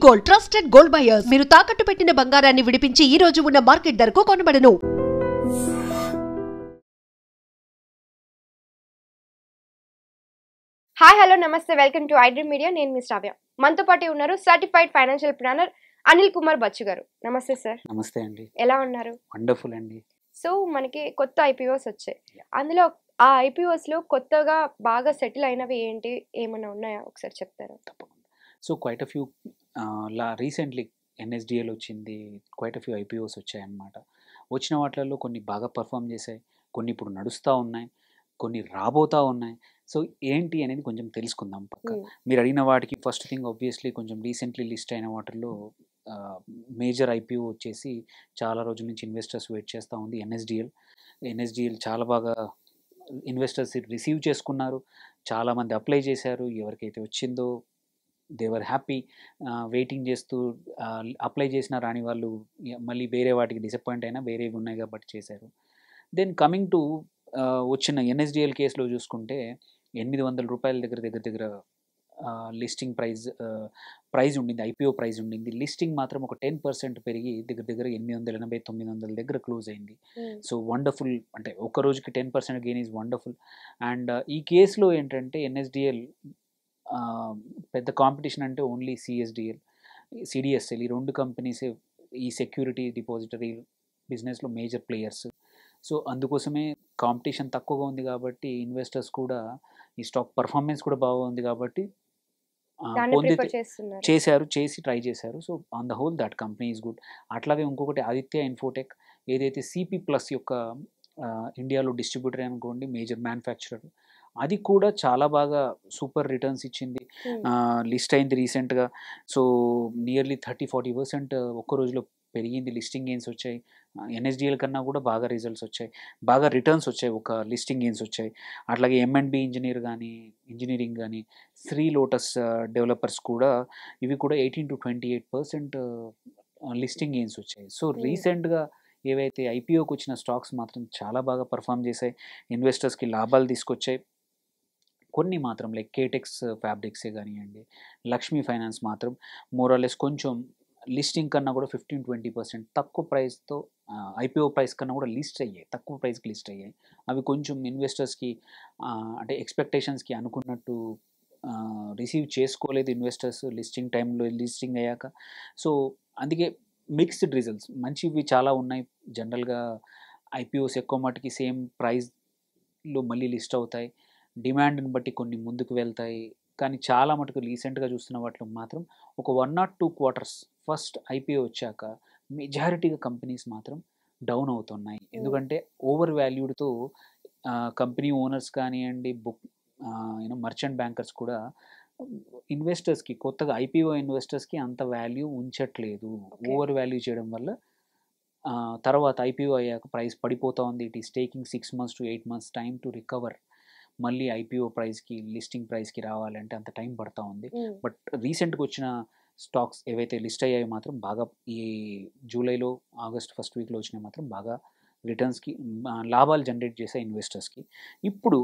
Gold, trusted gold buyers. మీరు తాకట్టు పెట్టిన బంగారాన్ని విడిపించి ఈ రోజు ఉన్న మార్కెట్ ధరకు కొనబడను. హాయ్ హలో నమస్తే, వెల్కమ్ టు ఐడ్రీమ్ మీడియా. నేను మీ శ్రావ్య. మనతో పాటు ఉన్నారు certified financial planner Anil Kumar Bachchu గారు. నమస్తే సార్. నమస్తే అండి. ఎలా ఉన్నారు? వండర్ఫుల్ అండి. సో మనకి కొత్త ఐపీఓస్ వచ్చాయి. అందులో ఆ ఐపీఓస్ లో కొత్తగా బాగా సెటిల్ అయినవి ఏంటి, ఏమైనా ఉన్నాయా ఒకసారి చెప్తారా? తప్పకుండా. So quite a few recently NSDL వచ్చింది, క్వైట్ అ ఫ్యూ ఐపీఓస్ వచ్చాయన్నమాట. వచ్చిన వాటిల్లో కొన్ని బాగా పర్ఫామ్ చేశాయి, కొన్ని ఇప్పుడు నడుస్తూ ఉన్నాయి, కొన్ని రాబోతూ ఉన్నాయి. సో ఏంటి అనేది కొంచెం తెలుసుకుందాం పక్క. మీరు అడిగిన వాటికి ఫస్ట్ థింగ్ ఆబ్వియస్లీ కొంచెం రీసెంట్లీ లిస్ట్ అయిన వాటిల్లో మేజర్ ఐపీఓ వచ్చేసి చాలా రోజుల నుంచి ఇన్వెస్టర్స్ వెయిట్ చేస్తూ ఉంది ఎన్ఎస్డిఎల్ చాలా బాగా ఇన్వెస్టర్స్ రిసీవ్ చేసుకున్నారు, చాలామంది అప్లై చేశారు. ఎవరికైతే వచ్చిందో దేవర్ హ్యాపీ, వెయిటింగ్ చేస్తూ అప్లై చేసిన రాని వాళ్ళు మళ్ళీ వేరే వాటికి డిసప్పాయింట్ అయినా వేరేవి ఉన్నాయి కాబట్టి చేశారు. దెన్ కమింగ్ టు వచ్చిన ఎన్ఎస్డిఎల్ కేసులో చూసుకుంటే 800 రూపాయల దగ్గర లిస్టింగ్ ప్రైజ్ ఉండింది, ఐపీఓ ప్రైజ్ ఉండింది. లిస్టింగ్ మాత్రం ఒక 10% పెరిగి దగ్గర 880-900 దగ్గర క్లోజ్ అయింది. సో వండర్ఫుల్, అంటే ఒక రోజుకి 10% గెయిన్ ఈజ్ వండర్ఫుల్. అండ్ ఈ కేసులో ఏంటంటే ఎన్ఎస్డిఎల్ పెద్ద కాంపిటీషన్ అంటే ఓన్లీ సిడిఎస్ఎల్, ఈ రెండు కంపెనీసే ఈ సెక్యూరిటీ డిపాజిటరీ బిజినెస్లో మేజర్ ప్లేయర్స్. సో అందుకోసమే కాంపిటీషన్ తక్కువగా ఉంది కాబట్టి ఇన్వెస్టర్స్ కూడా ఈ స్టాక్ పర్ఫార్మెన్స్ కూడా బాగుంది కాబట్టి ట్రై చేశారు. So on the whole that company is good. అట్లాగే ఇంకొకటి ఆదిత్య ఇన్ఫోటెక్, ఏదైతే సిపి ప్లస్ యొక్క ఇండియాలో డిస్ట్రిబ్యూటర్ అనుకోండి, మేజర్ మ్యానుఫ్యాక్చరర్, అది కూడా చాలా బాగా సూపర్ రిటర్న్స్ ఇచ్చింది. లిస్ట్ అయింది రీసెంట్గా. సో నియర్లీ 30-40% ఒక్క రోజులో పెరిగింది. లిస్టింగ్ గెయిన్స్ వచ్చాయి. ఎన్ఎస్డిఎల్ కన్నా కూడా బాగా రిజల్ట్స్ వచ్చాయి, బాగా రిటర్న్స్ వచ్చాయి, ఒక లిస్టింగ్ గెయిన్స్ వచ్చాయి. అట్లాగే ఎంఎండ్బి ఇంజనీరింగ్ కానీ శ్రీ లోటస్ డెవలపర్స్ కూడా, ఇవి కూడా 18-28% లిస్టింగ్ గెయిన్స్ వచ్చాయి. సో రీసెంట్గా ఏవైతే ఐపీఓకి వచ్చిన స్టాక్స్ మాత్రం చాలా బాగా పర్ఫామ్ చేశాయి, ఇన్వెస్టర్స్కి లాభాలు తీసుకొచ్చాయి. కొన్ని మాత్రం లైక్ కేటెక్స్ ఫ్యాబ్రిక్సే కానివ్వండి, లక్ష్మీ ఫైనాన్స్ మాత్రం మోరాలెస్ కొంచెం లిస్టింగ్ కన్నా కూడా 15-20% తక్కువ ప్రైస్తో ఐపీఓ ప్రైస్ కన్నా కూడా తక్కువ ప్రైస్కి లిస్ట్ అయ్యాయి. అవి కొంచెం ఇన్వెస్టర్స్కి అంటే ఎక్స్పెక్టేషన్స్కి అనుకున్నట్టు రిసీవ్ చేసుకోలేదు ఇన్వెస్టర్స్ లిస్టింగ్ టైంలో, లిస్టింగ్ అయ్యాక. సో అందుకే మిక్స్డ్ రిజల్ట్స్, మంచివి చాలా ఉన్నాయి. జనరల్గా ఐపీఓస్ ఎక్కువ మటుకి సేమ్ ప్రైస్లో మళ్ళీ లిస్ట్ అవుతాయి, డిమాండ్ని బట్టి కొన్ని ముందుకు వెళ్తాయి. కానీ చాలా మటుకు రీసెంట్గా చూస్తున్న వాటిలో మాత్రం ఒక 1 or 2 quarters ఫస్ట్ ఐపీఓ వచ్చాక మెజారిటీగా కంపెనీస్ మాత్రం డౌన్ అవుతున్నాయి. ఎందుకంటే ఓవర్ వాల్యూడ్తో కంపెనీ ఓనర్స్ కానివ్వండి, మర్చెంట్ బ్యాంకర్స్ కూడా ఇన్వెస్టర్స్కి, కొత్తగా ఐపీఓ ఇన్వెస్టర్స్కి అంత వాల్యూ ఉంచట్లేదు. ఓవర్ వాల్యూ చేయడం వల్ల తర్వాత ఐపీఓ అయ్యాక ప్రైస్ పడిపోతూ ఉంది. It is taking 6 months to 8 months time to recover. మళ్ళీ ఐపీఓ ప్రైస్కి, లిస్టింగ్ ప్రైస్కి రావాలంటే అంత టైం పడుతూ ఉంది. బట్ రీసెంట్గా వచ్చిన స్టాక్స్ ఏవైతే లిస్ట్ అయ్యాయో మాత్రం బాగా, ఈ జూలైలో ఆగస్ట్ ఫస్ట్ వీక్లో వచ్చినాయి మాత్రం బాగా రిటర్న్స్కి లాభాలు జనరేట్ చేసే ఇన్వెస్టర్స్కి. ఇప్పుడు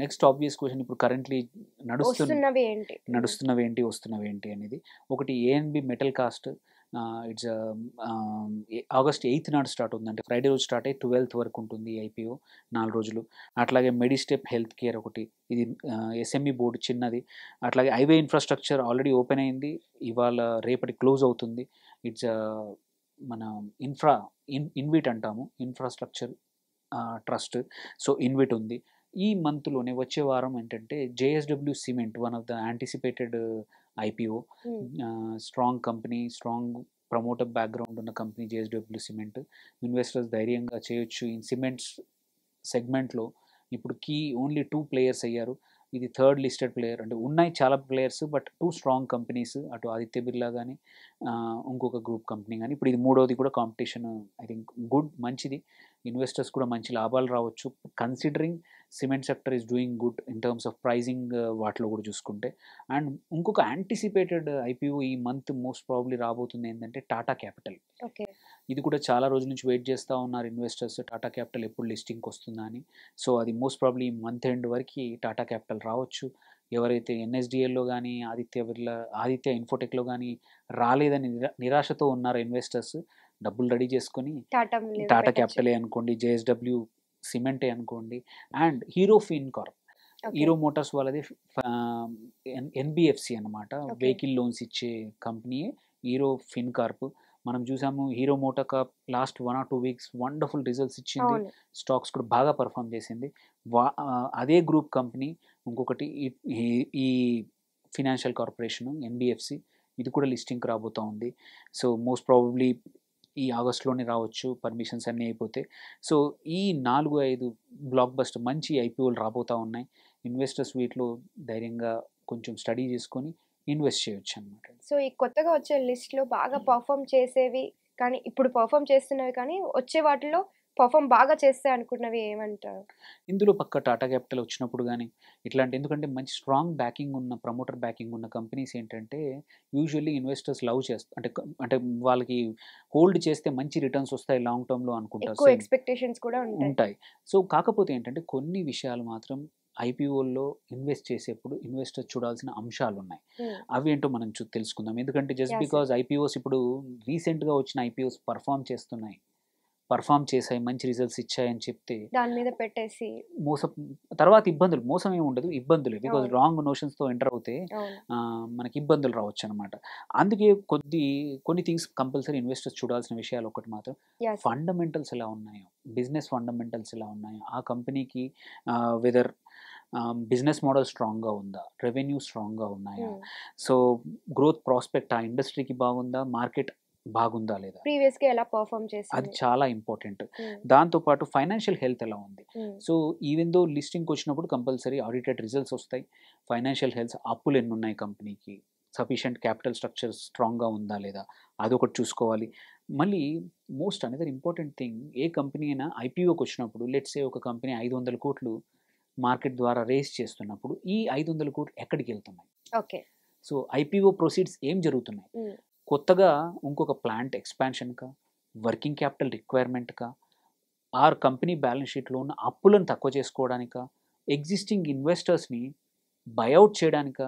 నెక్స్ట్ ఆబ్వియస్ క్వశ్చన్, ఇప్పుడు కరెంట్లీ వస్తున్నవి ఏంటి అనేది. ఒకటి A and B metal cost, it's August 8th నాడు స్టార్ట్ అవుతుంది, అంటే ఫ్రైడే రోజు స్టార్ట్ అయ్యి 12th వరకు ఉంటుంది ఐపీఓ, 4 రోజులు. అట్లాగే మెడిస్టెప్ హెల్త్ కేర్ ఒకటి, ఇది ఎస్ఎంఈ బోర్డు చిన్నది. అట్లాగే హైవే ఇన్ఫ్రాస్ట్రక్చర్ ఆల్రెడీ ఓపెన్ అయింది, ఇవాళ రేపటి క్లోజ్ అవుతుంది. ఇట్స్ మన ఇన్విట్ అంటాము, ఇన్ఫ్రాస్ట్రక్చర్ ట్రస్ట్. సో ఇన్విట్ ఉంది. ఈ మంత్లోనే వచ్చే వారం ఏంటంటే JSW cement, one of the anticipated IPO, strong company, strong promoter background ఉన్న కంపెనీ జేఎస్డబ్ల్యూ సిమెంట్. ఇన్వెస్టర్స్ ధైర్యంగా చేయొచ్చు. ఈ సిమెంట్స్ సెగ్మెంట్లో ఇప్పుడు ఓన్లీ 2 players అయ్యారు. ఇది 3rd లిస్టెడ్ ప్లేయర్. అంటే ఉన్నాయి చాలా ప్లేయర్స్, బట్ 2 స్ట్రాంగ్ కంపెనీస్, అటు ఆదిత్య బిర్లా కానీ ఇంకొక గ్రూప్ కంపెనీ కానీ. ఇప్పుడు ఇది 3వది కూడా కాంపిటీషన్ ఐ థింక్ గుడ్, మంచిది. ఇన్వెస్టర్స్ కూడా మంచి లాభాలు రావచ్చు, considering cement sector is doing good in terms of pricing వాటిలో కూడా చూసుకుంటే. అండ్ ఇంకొక యాంటిసిపేటెడ్ ఐపీఓ ఈ మంత్ మోస్ట్ ప్రాబ్లీ రాబోతుంది ఏంటంటే టాటా క్యాపిటల్. ఇది కూడా చాలా రోజుల నుంచి వెయిట్ చేస్తూ ఉన్నారు ఇన్వెస్టర్స్, టాటా క్యాపిటల్ ఎప్పుడు లిస్టింగ్కి వస్తుందా అని. సో అది మోస్ట్ ప్రాబ్లీ మంత్ ఎండ్ వరకు టాటా క్యాపిటల్ రావచ్చు. ఎవరైతే ఎన్ఎస్డిఎల్లో కానీ ఆదిత్య ఇన్ఫోటెక్లో కానీ రాలేదని నిరాశతో ఉన్నారో ఇన్వెస్టర్స్ డబ్బులు రెడీ చేసుకొని టాటా క్యాపిటలే అనుకోండి, జేఎస్డబ్ల్యూ సిమెంటే అనుకోండి, and hero Fincorp, hero Motors వాళ్ళది ఎన్బిఎఫ్సి అనమాట, వెహికల్ లోన్స్ ఇచ్చే కంపెనీ హీరో ఫిన్కార్ప్. మనం చూసాము hero motor Corp last 1 or 2 weeks wonderful results ఇచ్చింది, స్టాక్స్ కూడా బాగా పర్ఫామ్ చేసింది. అదే గ్రూప్ కంపెనీ ఇంకొకటి ఈ ఫినాన్షియల్ కార్పొరేషన్ ఎన్బిఎఫ్సి, ఇది కూడా లిస్టింగ్కి రాబోతూ ఉంది. సో మోస్ట్ ప్రాబబ్లీ ఈ ఆగస్ట్లోనే రావచ్చు, పర్మిషన్స్ అన్నీ అయిపోతే. సో ఈ 4-5 బ్లాక్ బస్టర్ మంచి ఐపీఓలు రాబోతూ ఉన్నాయి. ఇన్వెస్టర్స్ వీటిలో ధైర్యంగా కొంచెం స్టడీ చేసుకొని ఇన్వెస్ట్ చేయొచ్చు అనమాట. సో ఈ కొత్తగా వచ్చే లిస్ట్లో బాగా పర్ఫామ్ చేసేవి కానీ ఇప్పుడు పర్ఫామ్ చేస్తున్నవి కానీ వచ్చే వాటిలో పర్ఫామ్ బాగా చేస్తే అనుకున్నవి ఏమంటారు? ఇందులో పక్క టాటా క్యాపిటల్ వచ్చినప్పుడు కానీ ఇట్లాంటి, ఎందుకంటే మంచి స్ట్రాంగ్ బ్యాకింగ్ ఉన్న ప్రమోటర్ బ్యాకింగ్ ఉన్న కంపెనీస్ ఏంటంటే యూజువల్లీ ఇన్వెస్టర్స్ లవ్ చేస్తారు, అంటే వాళ్ళకి హోల్డ్ చేస్తే మంచి రిటర్న్స్ వస్తాయి లాంగ్ టర్మ్లో అనుకుంటారు, ఎక్కువ ఎక్స్పెక్టేషన్స్ కూడా ఉంటాయి. సో కాకపోతే ఏంటంటే కొన్ని విషయాలు మాత్రం ఐపీఓల్లో ఇన్వెస్ట్ చేసేప్పుడు ఇన్వెస్టర్ చూడాల్సిన అంశాలు ఉన్నాయి. అవి ఏంటో మనం తెలుసుకుందాం. ఎందుకంటే జస్ట్ బికాజ్ ఐపీఓస్ ఇప్పుడు రీసెంట్గా వచ్చిన ఐపీఓస్ పర్ఫామ్ చేసాయి, మంచి రిజల్ట్స్ ఇచ్చాయని చెప్తే దాని మీద పెట్టేసి తర్వాత మోసం ఏమి ఉండదు, ఇబ్బందులే. బికాజ్ రాంగ్ నోషన్స్తో ఎంటర్ అవుతే మనకి ఇబ్బందులు రావచ్చు అనమాట. అందుకే కొన్ని థింగ్స్ కంపల్సరీ ఇన్వెస్టర్స్ చూడాల్సిన విషయాలు ఒకటి మాత్రం, ఫండమెంటల్స్ ఎలా ఉన్నాయో, బిజినెస్ ఫండమెంటల్స్ ఎలా ఉన్నాయో, ఆ కంపెనీకి వెదర్ బిజినెస్ మోడల్ స్ట్రాంగ్గా ఉందా, రెవెన్యూ స్ట్రాంగ్గా ఉన్నాయా, సో గ్రోత్ ప్రాస్పెక్ట్ ఆ ఇండస్ట్రీకి బాగుందా, మార్కెట్ బాగుందా లేదా, ప్రీవియస్గా ఎలా పర్ఫామ్ చేసింది, అది చాలా ఇంపార్టెంట్. దాంతోపాటు ఫైనాన్షియల్ హెల్త్ ఎలా ఉంది. సో ఈవెన్ దో లిస్టింగ్కి వచ్చినప్పుడు కంపల్సరీ ఆడిటెడ్ రిజల్ట్స్ వస్తాయి. ఫైనాన్షియల్ హెల్త్, అప్పులు ఎన్ని ఉన్నాయి కంపెనీకి, సఫిషియంట్ క్యాపిటల్ స్ట్రక్చర్ స్ట్రాంగ్గా ఉందా లేదా, అదొకటి చూసుకోవాలి. మళ్ళీ మోస్ట్ అనదర్ ఇంపార్టెంట్ థింగ్, ఏ కంపెనీ అయినా ఐపీఓకి వచ్చినప్పుడు లెట్స్ సే ఒక కంపెనీ 500 కోట్లు మార్కెట్ ద్వారా రేస్ చేస్తున్నప్పుడు ఈ 500 కోట్లు ఎక్కడికి వెళ్తున్నాయి, ఓకే, సో ఐపీఓ ప్రొసీడ్స్ ఏం జరుగుతున్నాయి, కొత్తగా ఇంకొక ప్లాంట్ ఎక్స్పాన్షన్కా, వర్కింగ్ క్యాపిటల్ రిక్వైర్మెంట్కా, ఆర్ కంపెనీ బ్యాలెన్స్ షీట్లో ఉన్న అప్పులను తక్కువ చేసుకోవడానికా, ఎగ్జిస్టింగ్ ఇన్వెస్టర్స్ని బైఅవుట్ చేయడానికా,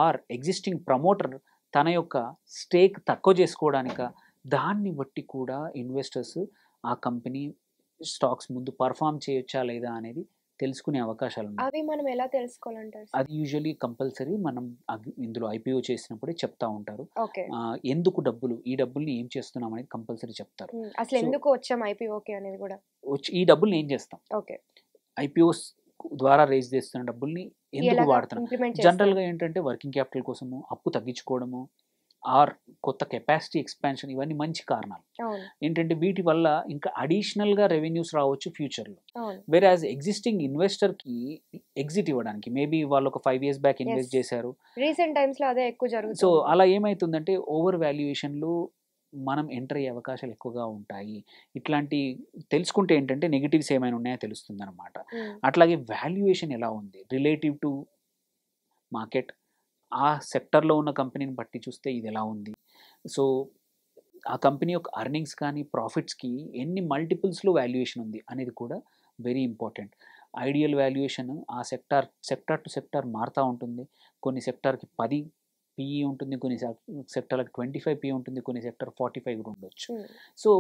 ఆర్ ఎగ్జిస్టింగ్ ప్రమోటర్ తన యొక్క స్టేక్ తక్కువ చేసుకోవడానికా, దాన్ని బట్టి కూడా ఇన్వెస్టర్స్ ఆ కంపెనీ స్టాక్స్ ముందు పర్ఫామ్ చేయొచ్చా లేదా అనేది తెలుసుకునే అవకాశాలు ఉన్నాయి. అవి మనం ఎలా తెలుసుకోవాలంటారు? అది యూజువల్లీ కంపల్సరీ మనం ఇందులో ఐపీఓ చేసినప్పుడే చెప్తా ఉంటారు. ఓకే, ఎందుకు ఈ డబ్బుల్ని ఏం చేస్తున్నాం అనేది కంపల్సరీ చెప్తారు. అసలు ఎందుకు వచ్చాం ఐపీఓకి అనేది కూడా, ఈ డబ్బుల్ని ఏం చేస్తాం, ఓకే, ఐపీఓస్ ద్వారా రేజ్ చేస్తున్న డబ్బుల్ని ఎందుకు వాడుతున్నాం. జనరల్గా ఏంటంటే వర్కింగ్ క్యాపిటల్ కోసము, అప్పు తగ్గించుకోవడము, ఆర్ కొత్త కెపాసిటీ ఎక్స్పాన్షన్, ఇవన్నీ మంచి కారణాలు. ఏంటంటే వీటి వల్ల ఇంకా అడిషనల్గా రెవెన్యూస్ రావచ్చు ఫ్యూచర్లో. వేరే యాజ్ ఎగ్జిస్టింగ్ ఇన్వెస్టర్కి ఎగ్జిట్ ఇవ్వడానికి, మేబీ వాళ్ళు ఒక 5 years బ్యాక్ ఇన్వెస్ట్ చేశారు, రీసెంట్ టైమ్స్లో అదే ఎక్కువ జరుగుతుంది. సో అలా ఏమవుతుందంటే ఓవర్ వాల్యుయేషన్లో మనం ఎంటర్ అయ్యే అవకాశాలు ఎక్కువగా ఉంటాయి. ఇట్లాంటి తెలుసుకుంటే ఏంటంటే నెగిటివ్స్ ఏమైనా ఉన్నాయో తెలుస్తుంది అనమాట. అట్లాగే వాల్యుయేషన్ ఎలా ఉంది రిలేటివ్ టు మార్కెట్, ఆ సెక్టర్లో ఉన్న కంపెనీని బట్టి చూస్తే ఇది ఎలా ఉంది, సో ఆ కంపెనీ యొక్క అర్నింగ్స్ కానీ ప్రాఫిట్స్కి ఎన్ని మల్టిపుల్స్లో వాల్యుయేషన్ ఉంది అనేది కూడా వెరీ ఇంపార్టెంట్. ఐడియల్ వాల్యుయేషన్ ఆ సెక్టార్ టు సెక్టార్ మారుతూ ఉంటుంది. కొన్ని సెక్టార్కి 10 PE ఉంటుంది, కొన్ని సెక్టార్లకు 25 PE ఉంటుంది, కొన్ని సెక్టార్ 45 కూడా ఉండొచ్చు. సో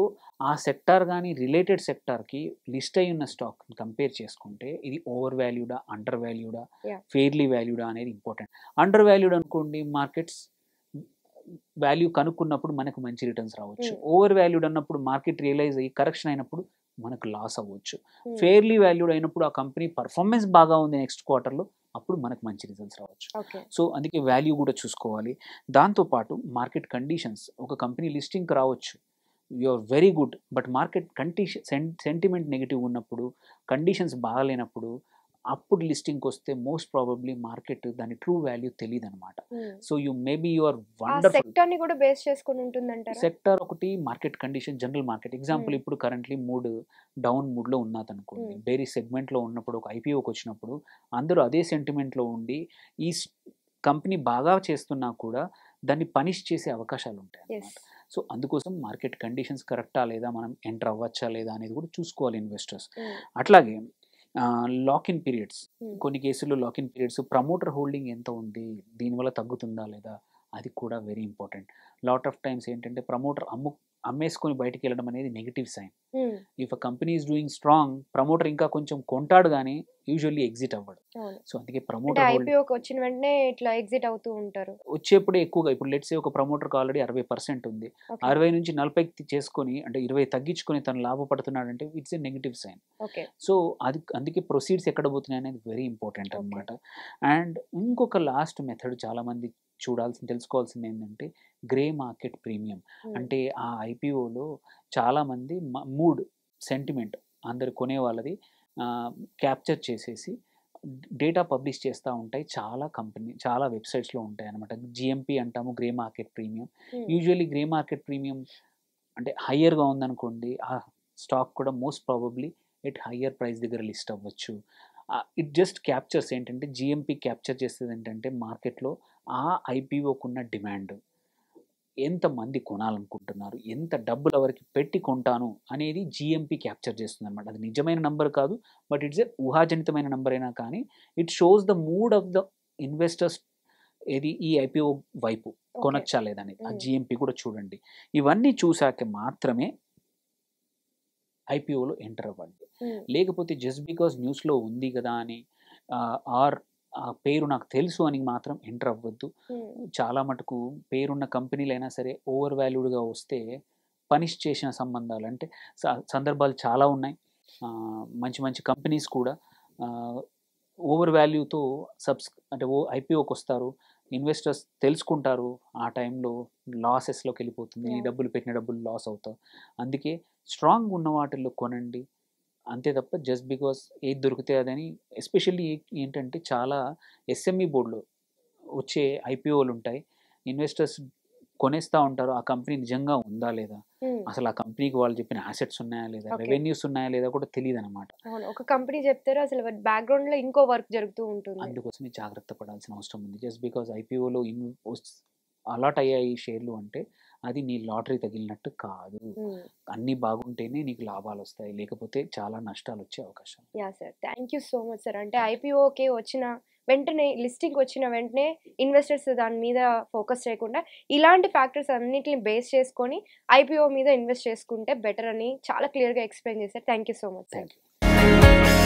ఆ సెక్టార్ కానీ రిలేటెడ్ సెక్టార్కి లిస్ట్ అయి ఉన్న స్టాక్ కంపేర్ చేసుకుంటే ఇది ఓవర్ వాల్యూడా, అండర్ వాల్యూడా, ఫెయిర్లీ వాల్యూడా అనేది ఇంపార్టెంట్. అండర్ వాల్యూడ్ అనుకోండి, మార్కెట్స్ వాల్యూ కనుక్కున్నప్పుడు మనకు మంచి రిటర్న్స్ రావచ్చు. ఓవర్ వాల్యూడ్ అన్నప్పుడు మార్కెట్ రియలైజ్ అయ్యి కరెక్షన్ అయినప్పుడు మనకు లాస్ అవ్వచ్చు. ఫెయిర్లీ వాల్యూడ్ అయినప్పుడు ఆ కంపెనీ పర్ఫార్మెన్స్ బాగా ఉంది నెక్స్ట్ క్వార్టర్లో, అప్పుడు మనకు మంచి రిజల్ట్స్ రావచ్చు. సో అందుకే వాల్యూ కూడా చూసుకోవాలి. దాంతోపాటు మార్కెట్ కండిషన్స్, ఒక కంపెనీ లిస్టింగ్కి రావచ్చు, you are very good, but market sentiment negative ఉన్నప్పుడు, కండిషన్స్ బాగాలేనప్పుడు, అప్పుడు లిస్టింగ్కి వస్తే మోస్ట్ ప్రాబబ్లీ మార్కెట్ దాని ట్రూ వాల్యూ తెలియదు అనమాట. So maybe you are wonderful. సెక్టార్ని కూడా బేస్ చేసుకుని ఉంటుందంటారా? సెక్టార్ ఒకటి, market condition, general market. Example ఇప్పుడు కరెంట్లీ డౌన్ మూడ్లో ఉన్నది అనుకోండి, వేరే సెగ్మెంట్లో ఉన్నప్పుడు ఒక ఐపీఓకి వచ్చినప్పుడు అందరూ అదే సెంటిమెంట్లో ఉండి ఈ కంపెనీ బాగా చేస్తున్నా కూడా దాన్ని పనిష్ చేసే అవకాశాలు ఉంటాయి అన్నమాట. సో అందుకోసం మార్కెట్ కండిషన్స్ కరెక్టా లేదా, మనం ఎంటర్ అవ్వచ్చా లేదా అనేది కూడా చూసుకోవాలి ఇన్వెస్టర్స్. అట్లాగే లాక్ ఇన్ పీరియడ్స్, Hmm. కొన్ని కేసుల్లో lock in periods, promoter holding ఎంత ఉంది, దీనివల్ల తగ్గుతుందా లేదా, అది కూడా very important. Lot of times ఏంటంటే ప్రమోటర్ అమ్మేసుకొని బయటికి వెళ్ళడం అనేది negative sign. Hmm. If a company is doing strong, promoter ఇంకా కొంచెం కొంటాడు కానీ యూజువల్లీ ఎగ్జిట్ అవ్వడు. అవును. సో అందుకే అంటే ప్రమోటర్ హోల్డింగ్ ఐపీఓకి వచ్చిన వెంటనే ఇట్లా ఎగ్జిట్ అవుతూ ఉంటారు. వచ్చేప్పుడే ఎక్కువగా, ఇప్పుడు లెట్స్ సే ఒక ప్రమోటర్కి ఆల్రెడీ 60% ఉంది, ఓకే. 60 నుంచి 40కి చేసుకొని అంటే 20 తగ్గించుకొని తను లాభపడుతున్నాడంటే it's a negative sign. Okay. So అది అందుకే ప్రొసీడ్స్ ఎక్కడ పోతున్నాయి అనేది వెరీ ఇంపార్టెంట్ ఓకే. అనమాట. అండ్ ఇంకొక లాస్ట్ మెథడ్ చాలామంది తెలుసుకోవాల్సింది ఏంటంటే గ్రే మార్కెట్ ప్రీమియం. Hmm. అంటే ఆ ఐపీఓలో చాలామంది మూడ్ సెంటిమెంట్ అందరు కొనే వాళ్ళది క్యాప్చర్ చేసేసి డేటా పబ్లిష్ చేస్తూ ఉంటాయి. చాలా వెబ్సైట్స్లో ఉంటాయి అనమాట. జిఎంపీ అంటాము, grey market premium. Hmm. Usually grey market premium అంటే హయ్యర్గా ఉందనుకోండి, ఆ స్టాక్ కూడా most probably at higher price దగ్గర లిస్ట్ అవ్వచ్చు. ఇట్ జస్ట్ క్యాప్చర్స్ ఏంటంటే, జిఎంపీ క్యాప్చర్ చేసేది ఏంటంటే మార్కెట్లో ఆ ఐపీఓకున్న డిమాండ్, ఎంతమంది కొనాలనుకుంటున్నారు, ఎంత డబ్బులు ఎవరికి పెట్టి కొంటాను అనేది జిఎంపీ క్యాప్చర్ చేస్తుంది అనమాట. అది నిజమైన నంబర్ కాదు, బట్ ఇట్స్ ఏ ఊహాజనితమైన నంబర్ అయినా కానీ it shows the mood of the investors ఏది ఈ ఐపీఓ వైపు ఓకే. కొనొచ్చా లేదనేది. ఆ Hmm. జిఎంపీ కూడా చూడండి. ఇవన్నీ చూసాక మాత్రమే ఐపీఓలో ఎంటర్ అవ్వండి. Hmm. లేకపోతే జస్ట్ బికాజ్ న్యూస్లో ఉంది కదా అని ఆర్ ఆ పేరు నాకు తెలుసు అని మాత్రం ఎంటర్ అవ్వద్దు. Hmm. చాలా మటుకు పేరున్న కంపెనీలైనా సరే ఓవర్ వాల్యూడ్గా వస్తే పనిష్ చేసిన సంబంధాలు అంటే సందర్భాలు చాలా ఉన్నాయి. మంచి మంచి కంపెనీస్ కూడా ఓవర్ వాల్యూతో అంటే ఐపీఓకి వస్తారు, ఇన్వెస్టర్స్ తెలుసుకుంటారు, ఆ టైంలో లాసెస్లోకి వెళ్ళిపోతుంది, ఈ Yeah. డబ్బులు పెట్టిన డబ్బులు లాస్ అవుతావు. అందుకే స్ట్రాంగ్ ఉన్న వాటిల్లో కొనండి, అంతే తప్ప జస్ట్ బికాస్ ఏది దొరికితే అదని. ఎస్పెషల్లీ ఏంటంటే చాలా ఎస్ఎంఈ బోర్డులో వచ్చే ఐపీఓలు ఉంటాయి, ఇన్వెస్టర్స్ కొనేస్తూ ఉంటారు, ఆ కంపెనీ నిజంగా ఉందా లేదా, Hmm. అసలు ఆ కంపెనీకి వాళ్ళు చెప్పిన యాసెట్స్ ఉన్నాయా లేదా, Okay. రెవెన్యూస్ ఉన్నాయా లేదా కూడా తెలియదు అనమాట. అవును. ఒక కంపెనీ చెప్తారు, అసలు బ్యాక్గ్రౌండ్ లో ఇంకో వర్క్ జరుగుతూ ఉంటుంది. అందుకోసమే జాగ్రత్త పడాల్సిన అవసరం ఉంది. జస్ట్ బికాజ్ ఐపీఓలో అలాట్ అయ్యాయి షేర్లు అంటే అది నీ లాటరీ తగిలినట్టు కాదు. Hmm. అన్నీ బాగుంటేనే నీకు లాభాలు వస్తాయి, లేకపోతే చాలా నష్టాలు వచ్చే అవకాశం. Yeah sir, thank you so much sir. అంటే ఐపీఓకి వచ్చిన వెంటనే, లిస్టింగ్ వచ్చిన వెంటనే ఇన్వెస్టర్స్ దాని మీద ఫోకస్ చేయకుండా ఇలాంటి ఫ్యాక్టర్స్ అన్నిటిని బేస్ చేసుకొని ఐపీఓ మీద ఇన్వెస్ట్ చేసుకుంటే బెటర్ అని చాలా క్లియర్గా ఎక్స్ప్లెయిన్ చేశారు. Thank you so much sir. Thank you.